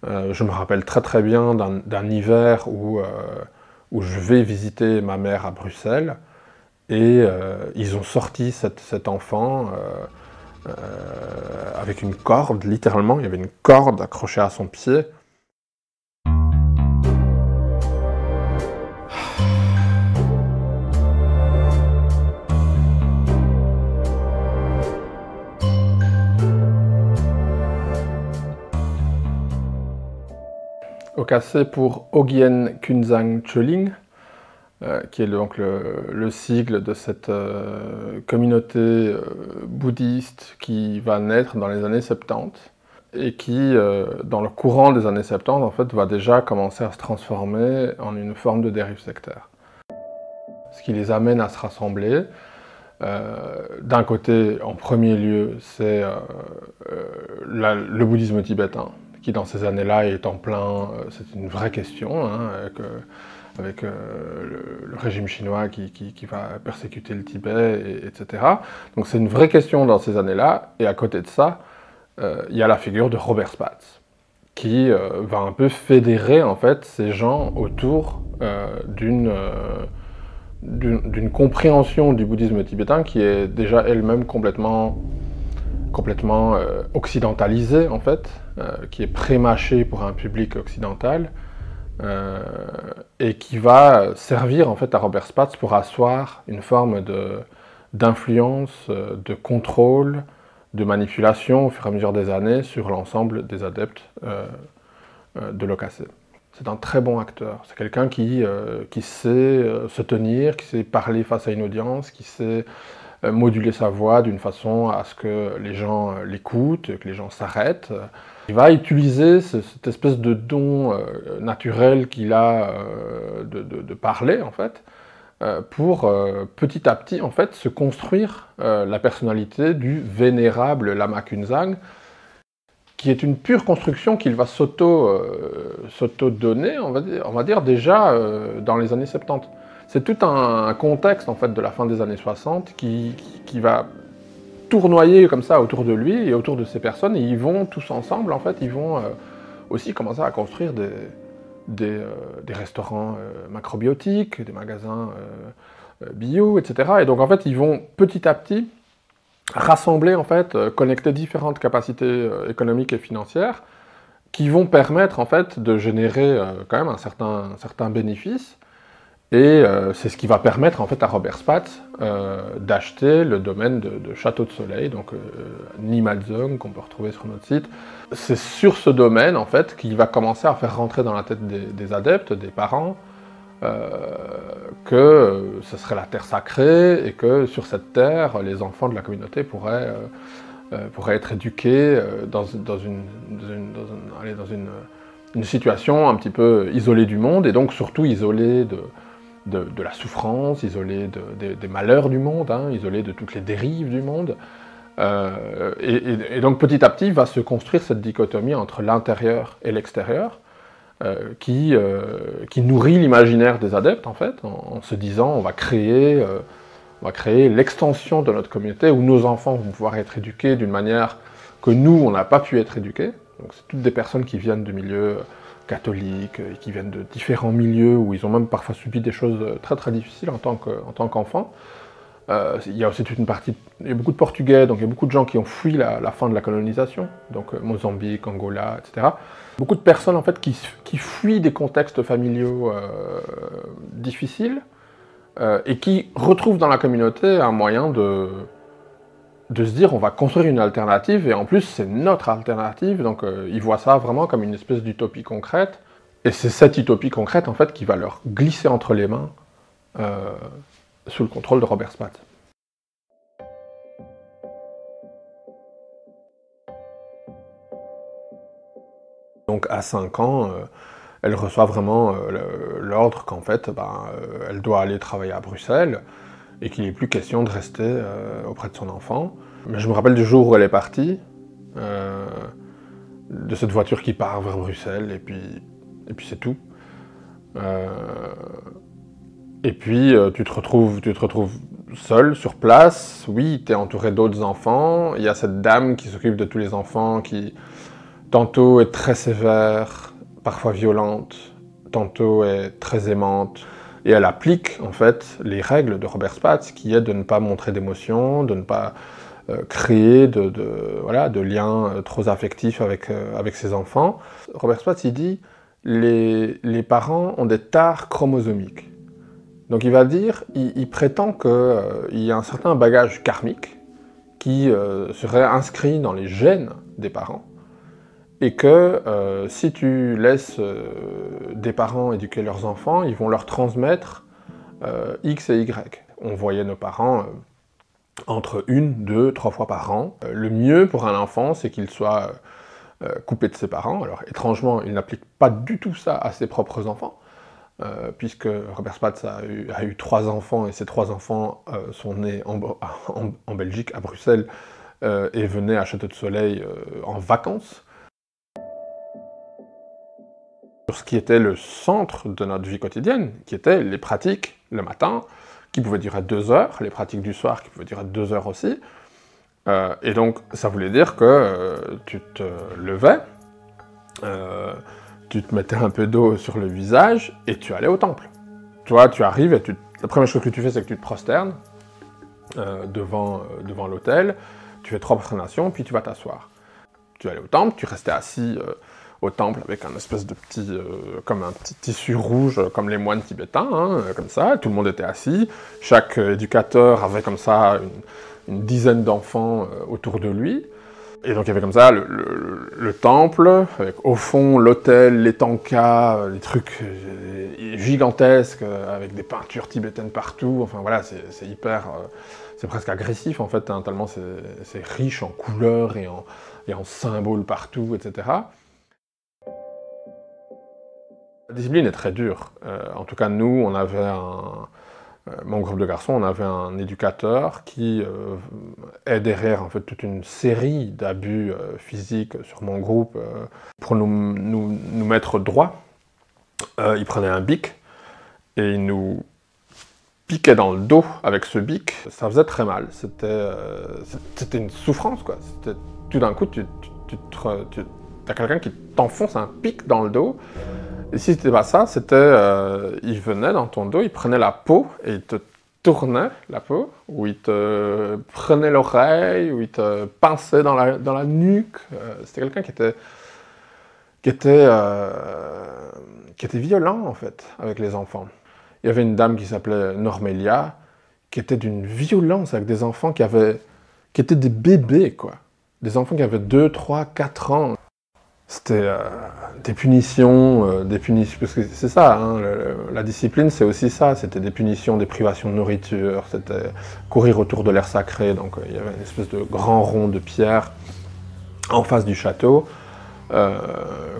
Je me rappelle très très bien d'un hiver où je vais visiter ma mère à Bruxelles, et ils ont sorti cet enfant avec une corde, littéralement, il y avait une corde accrochée à son pied. Au cassé pour Ogyen Kunzang Choling, qui est donc le sigle de cette communauté bouddhiste qui va naître dans les années 70 et qui, dans le courant des années 70, en fait, va déjà commencer à se transformer en une forme de dérive sectaire. Ce qui les amène à se rassembler, d'un côté, en premier lieu, c'est le bouddhisme tibétain, qui dans ces années-là est en plein, c'est une vraie question, hein, avec le régime chinois qui va persécuter le Tibet, etc. Donc c'est une vraie question dans ces années-là, et à côté de ça, il y a la figure de Robert Spatz, qui va un peu fédérer en fait ces gens autour d'une compréhension du bouddhisme tibétain qui est déjà elle-même complètement occidentalisée en fait, qui est pré-mâchée pour un public occidental, et qui va servir en fait à Robert Spatz pour asseoir une forme d'influence, de contrôle, de manipulation au fur et à mesure des années sur l'ensemble des adeptes de l'OKC. C'est un très bon acteur, c'est quelqu'un qui sait se tenir, qui sait parler face à une audience, qui sait moduler sa voix d'une façon à ce que les gens l'écoutent, que les gens s'arrêtent. Il va utiliser cette espèce de don naturel qu'il a de parler, en fait, pour petit à petit, en fait, se construire la personnalité du vénérable Lama Kunzang, qui est une pure construction qu'il va s'auto-donner, on va dire déjà dans les années 70. C'est tout un contexte en fait de la fin des années 60 qui va tournoyer comme ça autour de lui et autour de ces personnes, et ils vont tous ensemble en fait, ils vont aussi commencer à construire des restaurants macrobiotiques, des magasins bio, etc. Et donc en fait, ils vont petit à petit rassembler, en fait, connecter différentes capacités économiques et financières qui vont permettre, en fait, de générer quand même un certain bénéfice. Et c'est ce qui va permettre, en fait, à Robert Spatz d'acheter le domaine de Château de Soleil, donc Nimalzong, qu'on peut retrouver sur notre site. C'est sur ce domaine, en fait, qu'il va commencer à faire rentrer dans la tête des adeptes, des parents, que ce serait la terre sacrée et que sur cette terre, les enfants de la communauté pourraient être éduqués dans une situation un petit peu isolée du monde, et donc surtout isolée de la souffrance, isolée des malheurs du monde, hein, isolée de toutes les dérives du monde. Et donc petit à petit va se construire cette dichotomie entre l'intérieur et l'extérieur, qui nourrit l'imaginaire des adeptes, en fait, en se disant on va créer l'extension de notre communauté où nos enfants vont pouvoir être éduqués d'une manière que nous, on n'a pas pu être éduqués. Donc c'est toutes des personnes qui viennent de milieux catholiques, et qui viennent de différents milieux où ils ont même parfois subi des choses très très difficiles en tant qu'enfants. Il y a aussi toute une partie, il y a beaucoup de Portugais, donc il y a beaucoup de gens qui ont fui la fin de la colonisation, donc Mozambique, Angola, etc. Beaucoup de personnes en fait qui fuient des contextes familiaux difficiles et qui retrouvent dans la communauté un moyen de se dire on va construire une alternative, et en plus c'est notre alternative, donc ils voient ça vraiment comme une espèce d'utopie concrète, et c'est cette utopie concrète en fait qui va leur glisser entre les mains sous le contrôle de Robert Spatz. Donc à 5 ans, elle reçoit vraiment l'ordre qu'en fait, elle doit aller travailler à Bruxelles, et qu'il n'est plus question de rester auprès de son enfant. Mais je me rappelle du jour où elle est partie, de cette voiture qui part vers Bruxelles, et puis c'est tout. Et puis tu te retrouves seul sur place. Oui, tu es entouré d'autres enfants, il y a cette dame qui s'occupe de tous les enfants, qui tantôt est très sévère, parfois violente, tantôt est très aimante. Et elle applique en fait les règles de Robert Spatz, qui est de ne pas montrer d'émotion, de ne pas créer de liens trop affectifs avec ses enfants. Robert Spatz, il dit les parents ont des tares chromosomiques. Donc il va dire, il prétend qu'il y a un certain bagage karmique qui serait inscrit dans les gènes des parents, et que si tu laisses des parents éduquer leurs enfants, ils vont leur transmettre X et Y. On voyait nos parents entre 1, 2, 3 fois par an. Le mieux pour un enfant, c'est qu'il soit coupé de ses parents. Alors étrangement, il n'applique pas du tout ça à ses propres enfants, puisque Robert Spatz a eu 3 enfants, et ces 3 enfants sont nés en Belgique, à Bruxelles, et venaient à Château de Soleil en vacances. Sur ce qui était le centre de notre vie quotidienne, qui étaient les pratiques le matin, qui pouvaient durer 2 heures, les pratiques du soir qui pouvaient durer 2 heures aussi. Et donc ça voulait dire que tu te levais, tu te mettais un peu d'eau sur le visage et tu allais au temple. Tu vois, tu arrives et la première chose que tu fais, c'est que tu te prosternes devant l'autel, tu fais 3 prosternations, puis tu vas t'asseoir. Tu allais au temple, tu restais assis au temple avec un espèce de petit, comme un petit tissu rouge, comme les moines tibétains, hein, comme ça, tout le monde était assis, chaque éducateur avait comme ça une dizaine d'enfants autour de lui, et donc il y avait comme ça le temple, avec au fond l'autel, les tankas, des trucs gigantesques, avec des peintures tibétaines partout, enfin voilà, c'est hyper, c'est presque agressif en fait, hein, tellement c'est riche en couleurs et en symboles partout, etc. La discipline est très dure. En tout cas, nous, on avait mon groupe de garçons, on avait un éducateur qui est derrière en fait toute une série d'abus physiques sur mon groupe pour nous mettre droit. Il prenait un bic et il nous piquait dans le dos avec ce bic. Ça faisait très mal. C'était une souffrance, quoi. Tout d'un coup, t'as quelqu'un qui t'enfonce un pic dans le dos. Et si c'était pas ça, il venait dans ton dos, il prenait la peau et il te tournait la peau, ou il te prenait l'oreille, ou il te pinçait dans la nuque. C'était quelqu'un qui était violent en fait avec les enfants. Il y avait une dame qui s'appelait Normélia, qui était d'une violence avec des enfants qui étaient des bébés, quoi. Des enfants qui avaient 2, 3, 4 ans. C'était des punitions, parce que c'est ça, hein, la discipline c'est aussi ça, c'était des punitions, des privations de nourriture, c'était courir autour de l'air sacré, donc il y avait une espèce de grand rond de pierre en face du château,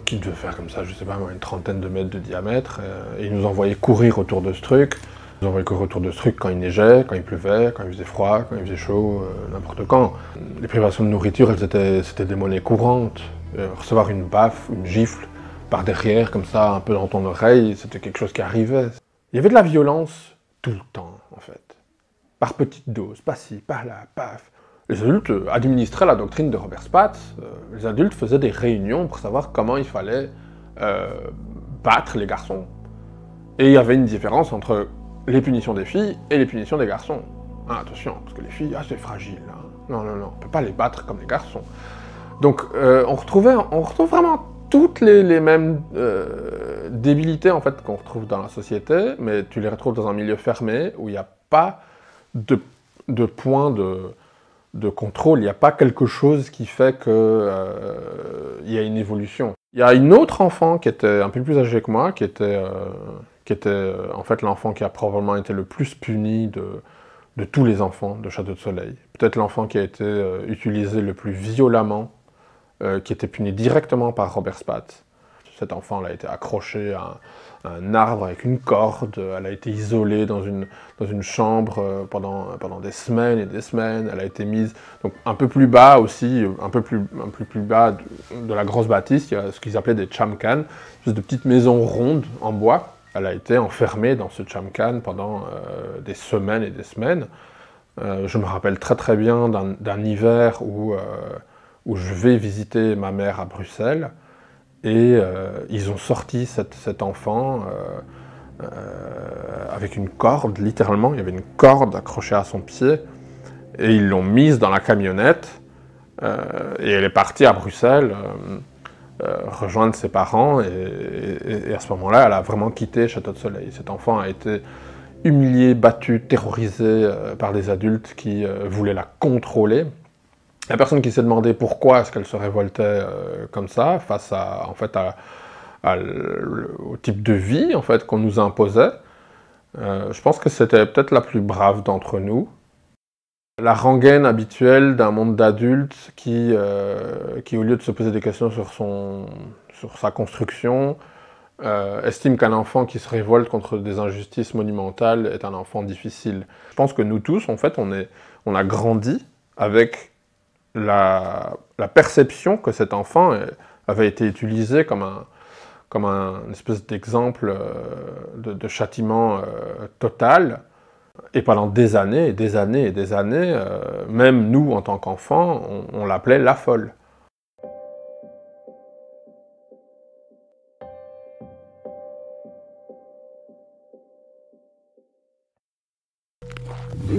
qui devait faire comme ça, je sais pas moi, une trentaine de mètres de diamètre, et ils nous envoyaient courir autour de ce truc. Ils nous envoyaient courir autour de ce truc quand il neigeait, quand il pleuvait, quand il faisait froid, quand il faisait chaud, n'importe quand. Les privations de nourriture, c'était des monnaies courantes. Recevoir une baffe, une gifle, par derrière, comme ça, un peu dans ton oreille, c'était quelque chose qui arrivait. Il y avait de la violence tout le temps, en fait. Par petites doses, par-ci, par-là, paf. Les adultes administraient la doctrine de Robert Spatz. Les adultes faisaient des réunions pour savoir comment il fallait battre les garçons. Et il y avait une différence entre les punitions des filles et les punitions des garçons. Ah, attention, parce que les filles, c'est fragile. Hein. Non, on ne peut pas les battre comme les garçons. Donc on retrouve vraiment toutes les mêmes débilités en fait, qu'on retrouve dans la société, mais tu les retrouves dans un milieu fermé où il n'y a pas de point de contrôle, il n'y a pas quelque chose qui fait qu'il y a une évolution. Il y a une autre enfant qui était un peu plus âgée que moi, qui était en fait l'enfant qui a probablement été le plus puni de tous les enfants de Château de Soleil. Peut-être l'enfant qui a été utilisé le plus violemment, qui était puni directement par Robert Spatz. Cet enfant a été accroché à un arbre avec une corde, elle a été isolée dans une chambre pendant des semaines et des semaines, elle a été mise donc, un peu plus bas aussi, un peu plus bas de la grosse bâtisse, il y a ce qu'ils appelaient des chamkans, de petites maisons rondes en bois. Elle a été enfermée dans ce chamkan pendant des semaines et des semaines. Je me rappelle très très bien d'un hiver où où je vais visiter ma mère à Bruxelles, et ils ont sorti cet enfant avec une corde, littéralement, il y avait une corde accrochée à son pied, et ils l'ont mise dans la camionnette, et elle est partie à Bruxelles rejoindre ses parents, et à ce moment-là, elle a vraiment quitté Château de Soleil. Cet enfant a été humilié, battu, terrorisé par des adultes qui voulaient la contrôler. Il n'y a personne qui s'est demandé pourquoi est-ce qu'elle se révoltait comme ça, face à, en fait, au type de vie en fait, qu'on nous imposait. Je pense que c'était peut-être la plus brave d'entre nous. La rengaine habituelle d'un monde d'adultes qui, au lieu de se poser des questions sur sa construction, estime qu'un enfant qui se révolte contre des injustices monumentales est un enfant difficile. Je pense que nous tous, en fait, on a grandi avec la perception que cet enfant avait été utilisé comme un espèce d'exemple de châtiment total. Et pendant des années, et des années, et des années, même nous, en tant qu'enfants, on l'appelait la folle.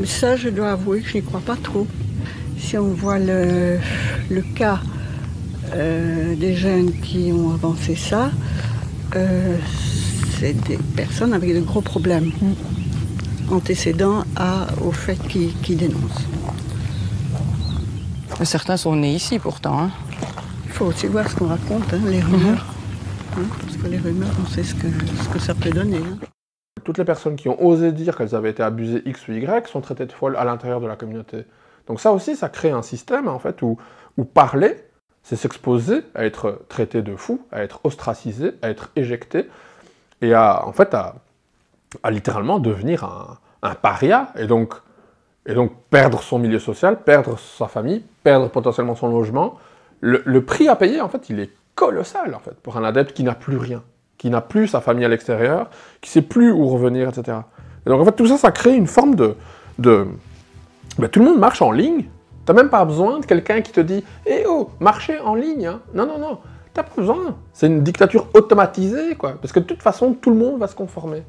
Ça, je dois avouer que je n'y crois pas trop. Si on voit le cas des jeunes qui ont avancé ça, c'est des personnes avec de gros problèmes antécédents au fait qu'ils dénoncent. Certains sont nés ici pourtant. Hein. Il faut aussi voir ce qu'on raconte, hein, les rumeurs. Parce que les rumeurs, on sait ce que ça peut donner. Hein. Toutes les personnes qui ont osé dire qu'elles avaient été abusées X ou Y sont traitées de folles à l'intérieur de la communauté. Donc ça aussi, ça crée un système en fait, où parler, c'est s'exposer à être traité de fou, à être ostracisé, à être éjecté, et à littéralement devenir un paria, et donc perdre son milieu social, perdre sa famille, perdre potentiellement son logement. Le prix à payer, en fait, il est colossal, en fait, pour un adepte qui n'a plus rien, qui n'a plus sa famille à l'extérieur, qui ne sait plus où revenir, etc. Et donc, en fait, tout ça, ça crée une forme tout le monde marche en ligne. T'as même pas besoin de quelqu'un qui te dit « Eh oh, marchez en ligne hein. !» Non, non, non, t'as pas besoin. C'est une dictature automatisée, quoi. Parce que de toute façon, tout le monde va se conformer.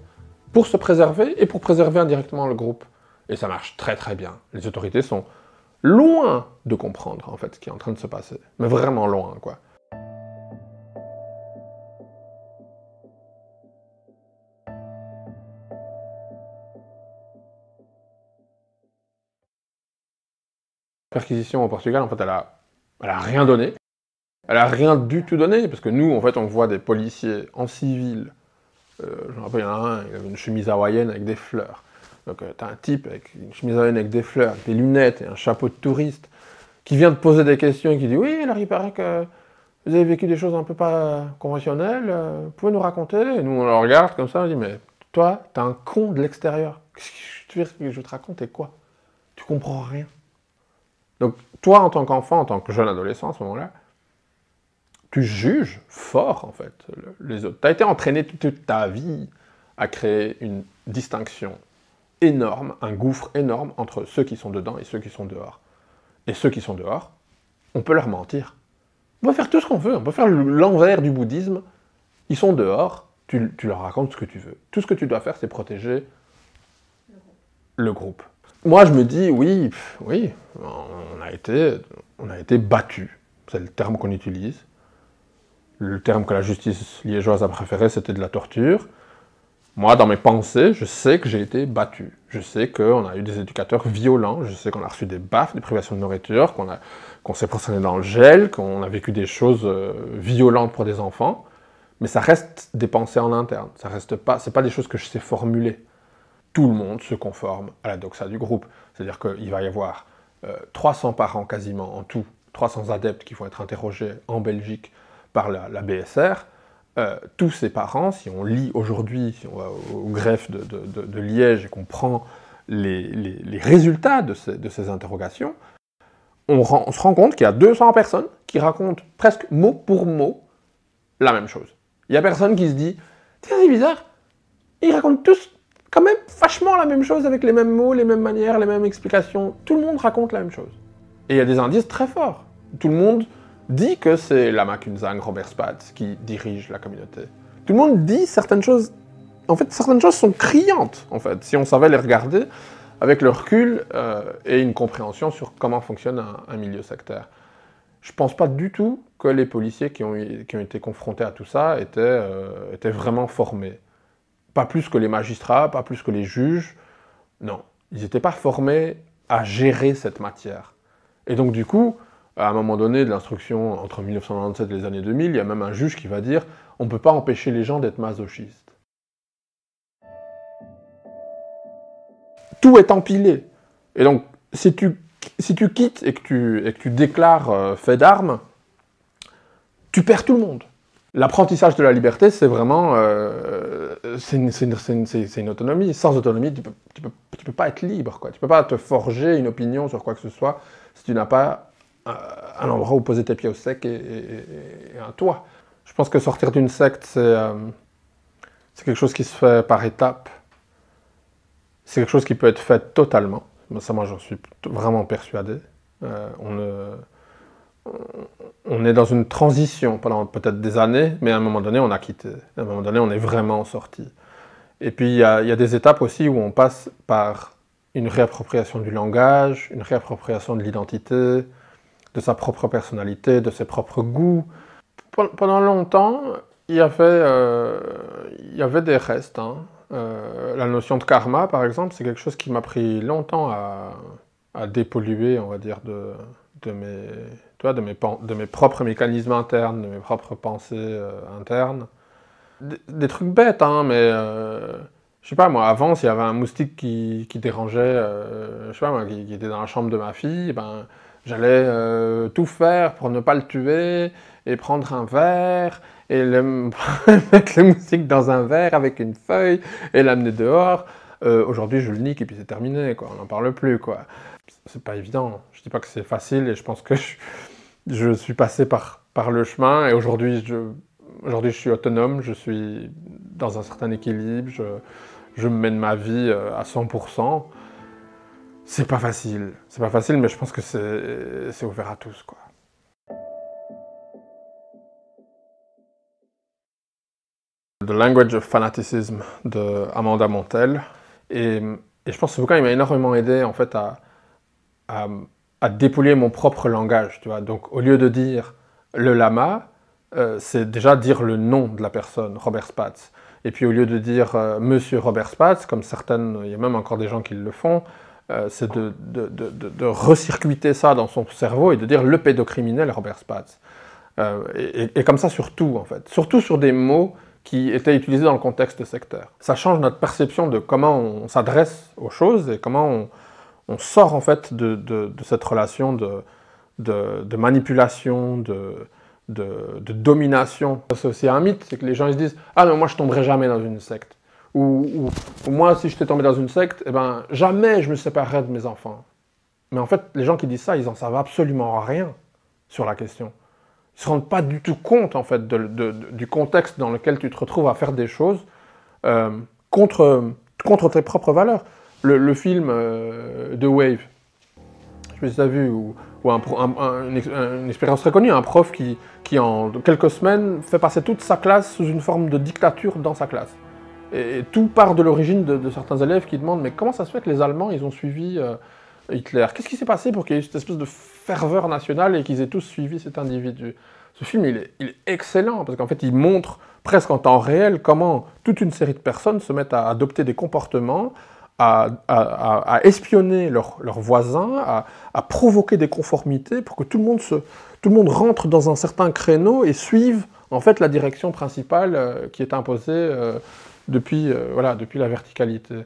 Pour se préserver et pour préserver indirectement le groupe. Et ça marche très très bien. Les autorités sont loin de comprendre, en fait, ce qui est en train de se passer. Mais vraiment loin, quoi. La perquisition au Portugal, en fait, elle a rien donné. Elle a rien du tout donné, parce que nous, en fait, on voit des policiers en civil. Je me rappelle, il y en a un, il avait une chemise hawaïenne avec des fleurs. Donc t'as un type avec une chemise hawaïenne avec des fleurs, des lunettes et un chapeau de touriste, qui vient te poser des questions et qui dit « Oui, alors il paraît que vous avez vécu des choses un peu pas conventionnelles, vous pouvez nous raconter ?» Et nous, on le regarde comme ça, on dit « Mais toi, t'es un con de l'extérieur. Qu'est-ce que tu veux que je te raconte et quoi? Tu comprends rien. » Donc toi, en tant qu'enfant, en tant que jeune adolescent à ce moment-là, tu juges fort, en fait, les autres. Tu as été entraîné toute ta vie à créer une distinction énorme, un gouffre énorme entre ceux qui sont dedans et ceux qui sont dehors. Et ceux qui sont dehors, on peut leur mentir. On peut faire tout ce qu'on veut, on peut faire l'envers du bouddhisme. Ils sont dehors, tu leur racontes ce que tu veux. Tout ce que tu dois faire, c'est protéger le groupe. Moi, je me dis, oui, on a été battus. C'est le terme qu'on utilise. Le terme que la justice liégeoise a préféré, c'était de la torture. Moi, dans mes pensées, je sais que j'ai été battu. Je sais qu'on a eu des éducateurs violents, je sais qu'on a reçu des baffes, des privations de nourriture, qu'on s'est procédé dans le gel, qu'on a vécu des choses violentes pour des enfants. Mais ça reste des pensées en interne. Ça reste pas, c'est pas des choses que je sais formuler. Tout le monde se conforme à la doxa du groupe. C'est-à-dire qu'il va y avoir 300 parents quasiment en tout, 300 adeptes qui vont être interrogés en Belgique par la BSR. Tous ces parents, si on lit aujourd'hui, si on va au greffe de Liège et qu'on prend les résultats de ces interrogations, on se rend compte qu'il y a 200 personnes qui racontent presque mot pour mot la même chose. Il n'y a personne qui se dit « Tiens, c'est bizarre, ils racontent tous quand même vachement la même chose avec les mêmes mots, les mêmes manières, les mêmes explications. Tout le monde raconte la même chose. » Et il y a des indices très forts. Tout le monde dit que c'est Lama Kunzang, Robert Spatz qui dirige la communauté. Tout le monde dit certaines choses. En fait, certaines choses sont criantes, en fait, si on savait les regarder avec le recul et une compréhension sur comment fonctionne un milieu sectaire. Je ne pense pas du tout que les policiers qui ont été confrontés à tout ça étaient vraiment formés. Pas plus que les magistrats, pas plus que les juges. Non, ils n'étaient pas formés à gérer cette matière. Et donc du coup, à un moment donné de l'instruction entre 1997 et les années 2000, il y a même un juge qui va dire « on ne peut pas empêcher les gens d'être masochistes ». Tout est empilé. Et donc, si tu quittes et que tu déclares fait d'armes, tu perds tout le monde. L'apprentissage de la liberté, c'est vraiment... c'est une autonomie. Sans autonomie, tu peux pas être libre, quoi. Tu peux pas te forger une opinion sur quoi que ce soit si tu n'as pas un endroit où poser tes pieds au sec et un toit. Je pense que sortir d'une secte, c'est quelque chose qui se fait par étapes. C'est quelque chose qui peut être fait totalement. Ça, moi, j'en suis vraiment persuadé. On est dans une transition pendant peut-être des années, mais à un moment donné, on a quitté. À un moment donné, on est vraiment sorti. Et puis, il y a des étapes aussi où on passe par une réappropriation du langage, une réappropriation de l'identité, de sa propre personnalité, de ses propres goûts. Pendant longtemps, il y avait des restes. La notion de karma, par exemple, c'est quelque chose qui m'a pris longtemps à dépolluer, on va dire, de mes propres mécanismes internes, de mes propres pensées internes. Des trucs bêtes, mais je sais pas, moi, avant, s'il y avait un moustique qui dérangeait, je sais pas, moi, qui était dans la chambre de ma fille, ben, j'allais tout faire pour ne pas le tuer, et prendre un verre, et mettre le moustique dans un verre avec une feuille, et l'amener dehors. Aujourd'hui, je le nique, et puis c'est terminé, quoi, on n'en parle plus, quoi. C'est pas évident, je dis pas que c'est facile, et je pense que je suis passé par le chemin, et aujourd'hui, je suis autonome, je suis dans un certain équilibre, je mène ma vie à 100%. C'est pas facile, mais je pense que c'est ouvert à tous, quoi. The Language of Fanaticism de Amanda Montell. Et je pense que ce bouquin il m'a énormément aidé en fait à dépouiller mon propre langage. Tu vois. Donc au lieu de dire le lama, c'est déjà dire le nom de la personne, Robert Spatz. Et puis au lieu de dire Monsieur Robert Spatz, comme certaines, il y a même encore des gens qui le font, c'est de recircuiter ça dans son cerveau et de dire le pédocriminel Robert Spatz. Et comme ça sur tout en fait. Surtout sur des mots qui étaient utilisés dans le contexte sectaire. Ça change notre perception de comment on s'adresse aux choses et comment on sort en fait de cette relation de manipulation, de domination. C'est aussi un mythe, c'est que les gens ils se disent « Ah non, moi je tomberai jamais dans une secte ». Ou moi si j'étais tombé dans une secte, eh ben, jamais je me séparerais de mes enfants. Mais en fait, les gens qui disent ça, ils n'en savent absolument rien sur la question. Ils ne se rendent pas du tout compte, en fait, du contexte dans lequel tu te retrouves à faire des choses contre tes propres valeurs. Le film The Wave, je sais pas si tu as vu, ou une expérience très connue, un prof qui en quelques semaines fait passer toute sa classe sous une forme de dictature dans sa classe. Et tout part de l'origine de certains élèves qui demandent « Mais comment ça se fait que les Allemands, ils ont suivi Hitler? Qu'est-ce qui s'est passé pour qu'il y ait cette espèce de ferveur nationale et qu'ils aient tous suivi cet individu ?» Ce film, il est excellent, parce qu'en fait, il montre presque en temps réel comment toute une série de personnes se mettent à adopter des comportements, à espionner leurs voisins, à provoquer des conformités pour que tout le monde rentre dans un certain créneau et suive en fait la direction principale qui est imposée depuis la verticalité.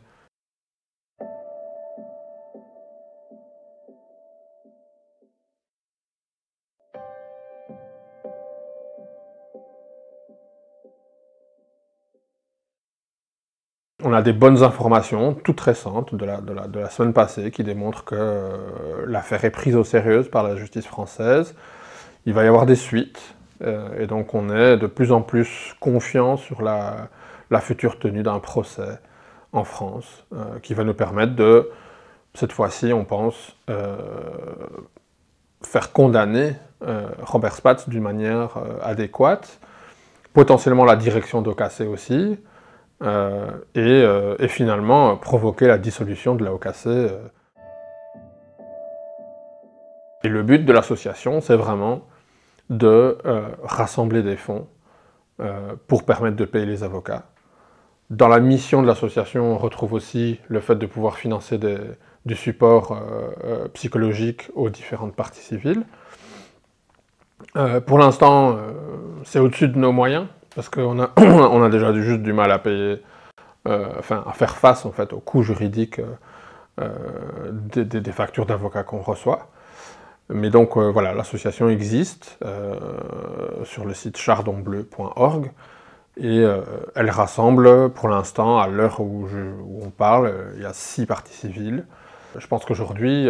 On a des bonnes informations, toutes récentes, de la semaine passée, qui démontrent que l'affaire est prise au sérieux par la justice française. Il va y avoir des suites, et donc on est de plus en plus confiant sur la future tenue d'un procès en France, qui va nous permettre de, cette fois-ci, on pense, faire condamner Robert Spatz d'une manière adéquate, potentiellement la direction d'OKC aussi, et finalement provoquer la dissolution de la OKC. Et le but de l'association, c'est vraiment de rassembler des fonds pour permettre de payer les avocats. Dans la mission de l'association, on retrouve aussi le fait de pouvoir financer du support psychologique aux différentes parties civiles. Pour l'instant, c'est au-dessus de nos moyens, parce qu'on a, on a déjà juste du mal à payer, à faire face en fait, aux coûts juridiques des factures d'avocats qu'on reçoit. Mais donc voilà, l'association existe sur le site chardonbleu.org et elle rassemble pour l'instant, à l'heure où on parle, il y a 6 parties civiles. Je pense qu'aujourd'hui,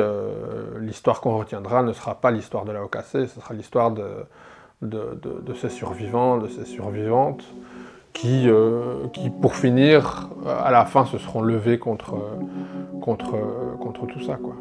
l'histoire qu'on retiendra ne sera pas l'histoire de la OKC, ce sera l'histoire de ces survivants, de ces survivantes, qui pour finir, à la fin, se seront levés contre tout ça, quoi.